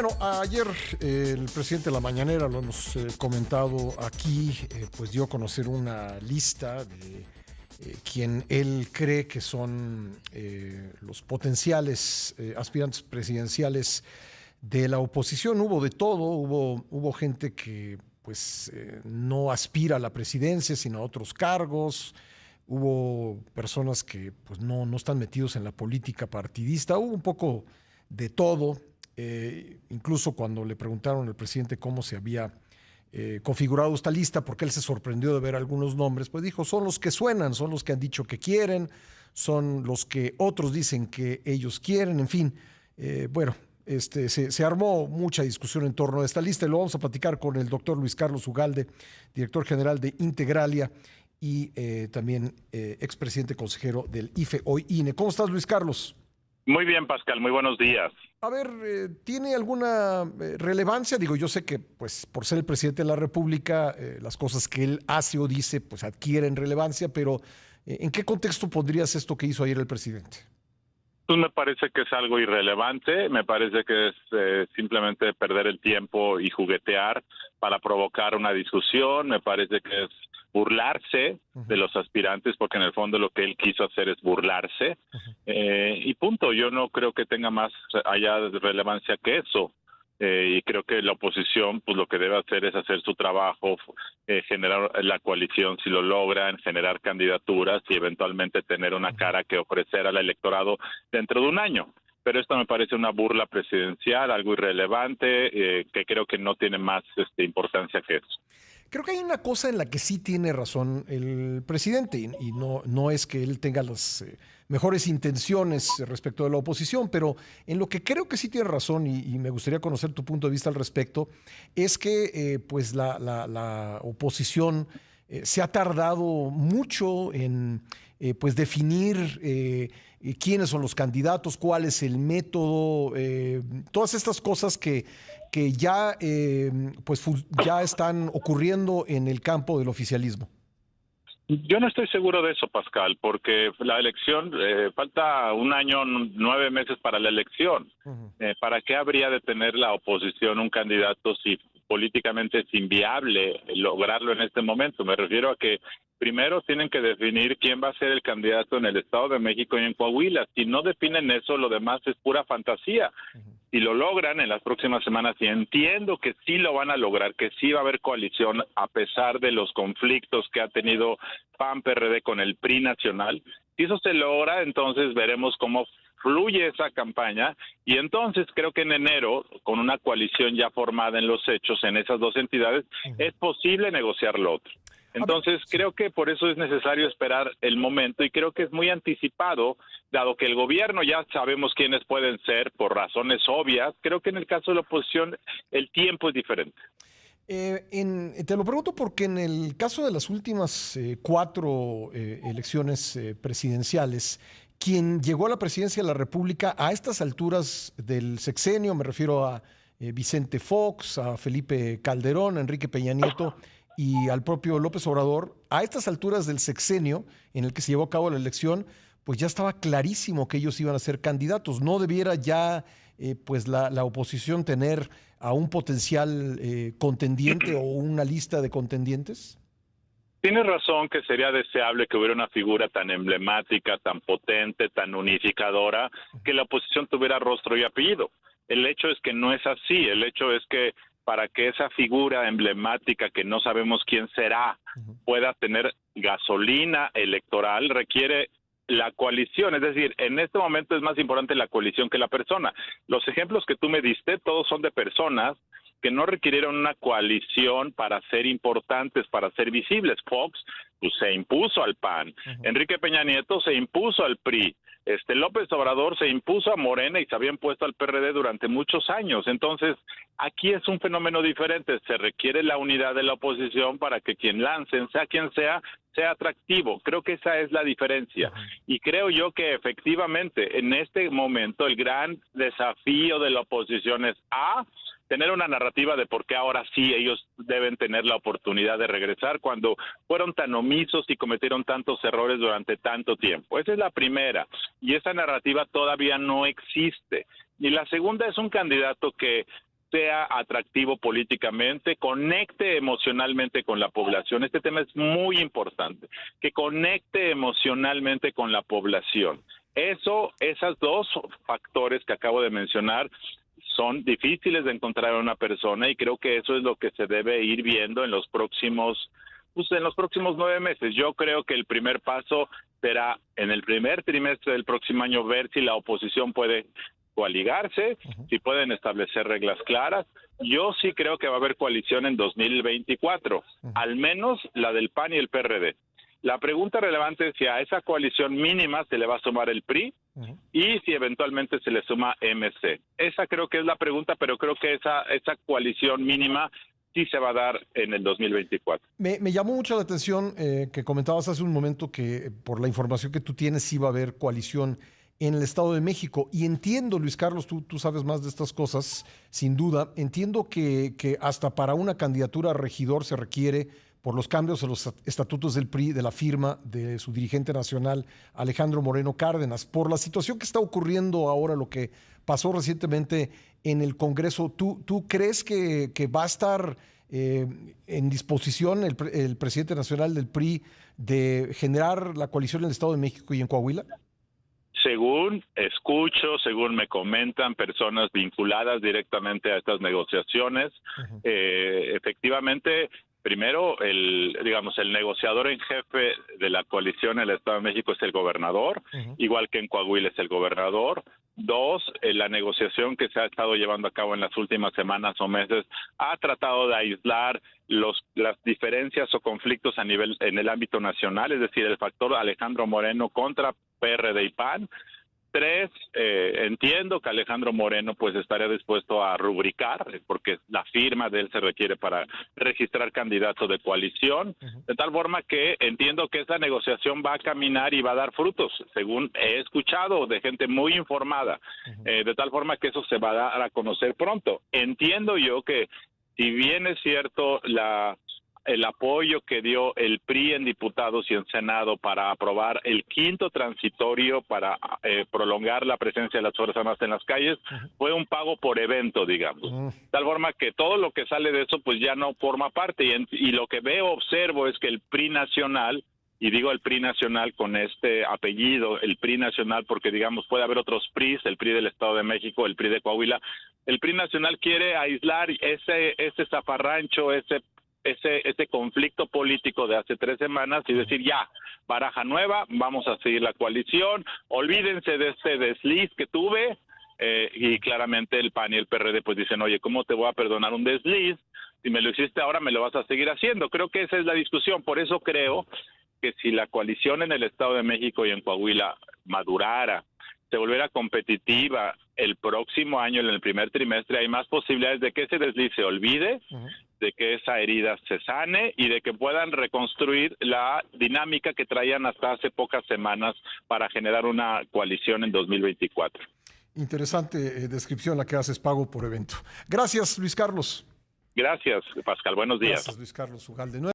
Bueno, ayer el presidente de la mañanera, lo hemos comentado aquí, pues dio a conocer una lista de quien él cree que son los potenciales aspirantes presidenciales de la oposición. Hubo de todo, hubo gente que pues no aspira a la presidencia, sino a otros cargos. Hubo personas que pues no están metidos en la política partidista. Hubo un poco de todo. Incluso cuando le preguntaron al presidente cómo se había configurado esta lista, porque él se sorprendió de ver algunos nombres, pues dijo, son los que suenan, son los que han dicho que quieren, son los que otros dicen que ellos quieren, en fin. Bueno, se armó mucha discusión en torno a esta lista y lo vamos a platicar con el doctor Luis Carlos Ugalde, director general de Integralia y también expresidente consejero del IFE, hoy INE. ¿Cómo estás, Luis Carlos? Muy bien, Pascal, muy buenos días. A ver, ¿tiene alguna relevancia? Digo, yo sé que pues por ser el presidente de la República, las cosas que él hace o dice pues adquieren relevancia, pero ¿en qué contexto pondrías esto que hizo ayer el presidente? Pues me parece que es algo irrelevante, me parece que es simplemente perder el tiempo y juguetear para provocar una discusión, me parece que es burlarse de los aspirantes, porque en el fondo lo que él quiso hacer es burlarse, y punto. Yo no creo que tenga más allá de relevancia que eso. Y creo que la oposición pues lo que debe hacer es hacer su trabajo, generar la coalición si lo logran, generar candidaturas y eventualmente tener una cara que ofrecer al electorado dentro de un año. Pero esto me parece una burla presidencial, algo irrelevante, que creo que no tiene más importancia que eso. Creo que hay una cosa en la que sí tiene razón el presidente y no es que él tenga las mejores intenciones respecto de la oposición, pero en lo que creo que sí tiene razón y me gustaría conocer tu punto de vista al respecto, es que pues la oposición se ha tardado mucho en pues definir quiénes son los candidatos, cuál es el método, todas estas cosas que ya, pues, ya están ocurriendo en el campo del oficialismo. Yo no estoy seguro de eso, Pascal, porque la elección, falta un año, 9 meses para la elección. ¿Para qué habría de tener la oposición un candidato si políticamente es inviable lograrlo en este momento? Me refiero a que primero tienen que definir quién va a ser el candidato en el Estado de México y en Coahuila. Si no definen eso, lo demás es pura fantasía. Si lo logran en las próximas semanas, y entiendo que sí lo van a lograr, que sí va a haber coalición a pesar de los conflictos que ha tenido PAN-PRD con el PRI nacional, si eso se logra, entonces veremos cómo fluye esa campaña, y entonces creo que en enero, con una coalición ya formada en los hechos en esas dos entidades, es posible negociar lo otro. Entonces, creo que por eso es necesario esperar el momento y creo que es muy anticipado, dado que el gobierno ya sabemos quiénes pueden ser por razones obvias. Creo que en el caso de la oposición el tiempo es diferente. Te lo pregunto porque en el caso de las últimas 4 elecciones presidenciales, quien llegó a la presidencia de la República a estas alturas del sexenio, me refiero a Vicente Fox, a Felipe Calderón, a Enrique Peña Nieto y al propio López Obrador, a estas alturas del sexenio en el que se llevó a cabo la elección, pues ya estaba clarísimo que ellos iban a ser candidatos. ¿No debiera ya pues la oposición tener a un potencial contendiente o una lista de contendientes? Tienes razón que sería deseable que hubiera una figura tan emblemática, tan potente, tan unificadora, que la oposición tuviera rostro y apellido. El hecho es que no es así. El hecho es que para que esa figura emblemática, que no sabemos quién será, pueda tener gasolina electoral, requiere la coalición. Es decir, en este momento es más importante la coalición que la persona. Los ejemplos que tú me diste, todos son de personas que no requirieron una coalición para ser importantes, para ser visibles. Fox pues, se impuso al PAN, Enrique Peña Nieto se impuso al PRI, López Obrador se impuso a Morena y se había impuesto al PRD durante muchos años. Entonces, aquí es un fenómeno diferente. Se requiere la unidad de la oposición para que quien lancen, sea quien sea atractivo. Creo que esa es la diferencia. Y creo yo que efectivamente en este momento el gran desafío de la oposición es tener una narrativa de por qué ahora sí ellos deben tener la oportunidad de regresar cuando fueron tan omisos y cometieron tantos errores durante tanto tiempo. Esa es la primera, y esa narrativa todavía no existe. Y la segunda es un candidato que sea atractivo políticamente, conecte emocionalmente con la población. Este tema es muy importante, que conecte emocionalmente con la población. Esas dos factores que acabo de mencionar son difíciles de encontrar en una persona y creo que eso es lo que se debe ir viendo en los próximos 9 meses. Yo creo que el primer paso será en el primer trimestre del próximo año ver si la oposición puede coaligarse, si pueden establecer reglas claras. Yo sí creo que va a haber coalición en 2024, al menos la del PAN y el PRD. La pregunta relevante es si a esa coalición mínima se le va a sumar el PRI y si eventualmente se le suma MC. Esa creo que es la pregunta, pero creo que esa coalición mínima sí se va a dar en el 2024. Me llamó mucho la atención que comentabas hace un momento que por la información que tú tienes sí va a haber coalición en el Estado de México. Y entiendo, Luis Carlos, tú sabes más de estas cosas, sin duda. Entiendo que hasta para una candidatura a regidor se requiere, por los cambios en los estatutos del PRI, de la firma de su dirigente nacional, Alejandro Moreno Cárdenas. Por la situación que está ocurriendo ahora, lo que pasó recientemente en el Congreso, ¿tú crees que va a estar en disposición el presidente nacional del PRI de generar la coalición en el Estado de México y en Coahuila? Según escucho, según me comentan personas vinculadas directamente a estas negociaciones, efectivamente, primero, el negociador en jefe de la coalición en el Estado de México es el gobernador, igual que en Coahuila es el gobernador. Dos, la negociación que se ha estado llevando a cabo en las últimas semanas o meses ha tratado de aislar las diferencias o conflictos en el ámbito nacional, es decir, el factor Alejandro Moreno contra PRD y PAN. Tres, entiendo que Alejandro Moreno pues estaría dispuesto a rubricar, porque la firma de él se requiere para registrar candidatos de coalición, de tal forma que entiendo que esa negociación va a caminar y va a dar frutos, según he escuchado de gente muy informada, de tal forma que eso se va a dar a conocer pronto. Entiendo yo que si bien es cierto el apoyo que dio el PRI en diputados y en Senado para aprobar el quinto transitorio para prolongar la presencia de las Fuerzas Armadas en las calles, fue un pago por evento, digamos. Tal forma que todo lo que sale de eso pues ya no forma parte y lo que observo es que el PRI nacional, y digo el PRI nacional con este apellido, el PRI nacional porque digamos puede haber otros PRIs, el PRI del Estado de México, el PRI de Coahuila, el PRI nacional quiere aislar ese zafarrancho, ese conflicto político de hace 3 semanas y decir ya, baraja nueva, vamos a seguir la coalición, olvídense de este desliz que tuve, y claramente el PAN y el PRD pues dicen, oye, ¿cómo te voy a perdonar un desliz? Si me lo hiciste ahora, me lo vas a seguir haciendo. Creo que esa es la discusión, por eso creo que si la coalición en el Estado de México y en Coahuila madurara, se volviera competitiva el próximo año, en el primer trimestre, hay más posibilidades de que ese desliz se olvide, de que esa herida se sane y de que puedan reconstruir la dinámica que traían hasta hace pocas semanas para generar una coalición en 2024. Interesante descripción la que haces, pago por evento. Gracias, Luis Carlos. Gracias, Pascal. Buenos días. Gracias, Luis Carlos Ugalde.